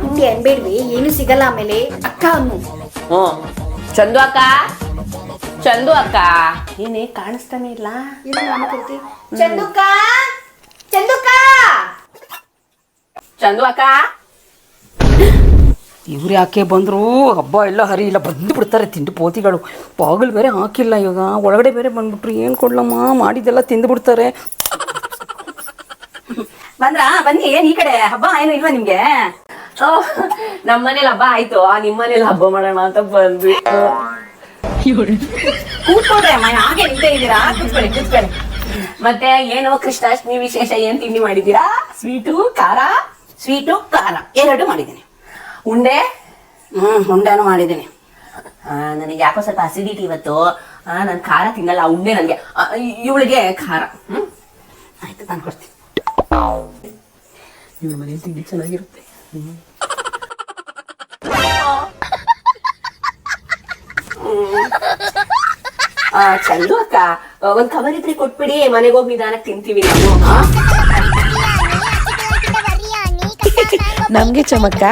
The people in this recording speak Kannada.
ಹಿಂಗೆ ಅನ್ಬೇಡ್ವಿ, ಏನು ಸಿಗಲ್ಲ ಆಮೇಲೆ. ಅಕ್ಕ ಅನ್ನು ಚಂದು ಅಕ್ಕ, ಚಂದು ಅಕ್ಕ ಏನೇ ಕಾಣಿಸ್ತಾನೆ ಇಲ್ಲ. ಚಂದುಕ್ಕ, ಚಂದುಕ್ಕ, ಚಂದು ಅಕ್ಕ. ಇವ್ರು ಯಾಕೆ ಬಂದರು? ಹಬ್ಬ ಎಲ್ಲ ಹರಿ ಇಲ್ಲ, ಬಂದು ಬಿಡ್ತಾರೆ ತಿಂಡು ಪೋತಿಗಳು. ಬಾಗಿಲು ಬೇರೆ ಹಾಕಿಲ್ಲ, ಇವಾಗ ಒಳಗಡೆ ಬೇರೆ ಬಂದ್ಬಿಟ್ರು. ಏನು ಕೊಡ್ಲಮ್ಮ, ಮಾಡಿದ್ದೆಲ್ಲ ತಿಂದು ಬಿಡ್ತಾರೆ. ಬಂದ್ರಾ? ಬನ್ನಿ. ಏನು ಈ ಕಡೆ ಹಬ್ಬ ಏನು ಇಲ್ವಾ ನಿಮ್ಗೆ? ನಮ್ಮನೇಲಿ ಹಬ್ಬ ಆಯ್ತು, ನಿಮ್ಮನೇಲಿ ಹಬ್ಬ ಮಾಡೋಣ ಅಂತ ಬಂದ್ವಿ. ಕೂತ್ಕೊಳ್ರಿ ಅಮ್ಮ, ಹಾಗೆ ನಿಂತೇ ಇದ್ದೀರಾ? ಕೂತ್ಕೊಳ್ಳಿ ಕೂತ್ಕೊಳ್ಳಿ. ಮತ್ತೆ ಏನು ಕೃಷ್ಣಾಷ್ಟಮಿ ವಿಶೇಷ? ಏನ್ ತಿಂಡಿ ಮಾಡಿದ್ದೀರಾ? ಸ್ವೀಟು ಖಾರ? ಸ್ವೀಟು ಖಾರ ಎರಡು ಮಾಡಿದ್ದೀನಿ. ಉಂಡೆ? ಉಂಡೆನೂ ಮಾಡಿದ್ದೀನಿ. ನನಗೆ ಯಾಕೋ ಸ್ವಲ್ಪ ಅಸಿಡಿಟಿ ಇವತ್ತು. ನಾನು ಖಾರ ತಿನ್ನಲ್ಲ, ಉಂಡೆ ನನಗೆ. ಇವಳಿಗೆ ಖಾರ. ಆಯ್ತು, ನಾನು ಕೊಡ್ತೀನಿ. ಇವಳ ಮನೇಲಿ ತಿಂಡಿ ಚೆನ್ನಾಗಿರುತ್ತೆ. ಚಂದು ಅಕ್ಕ, ಒಂದ್ ಕವರ್ ಇದ್ರೆ ಕೊಟ್ಬಿಡಿ, ಮನೆಗೆ ಹೋಗಿ ನಿಧಾನಕ್ಕೆ ತಿಂತೀವಿ ನಾವು. ನಮ್ಗೆ ಚಮಕ್ಕ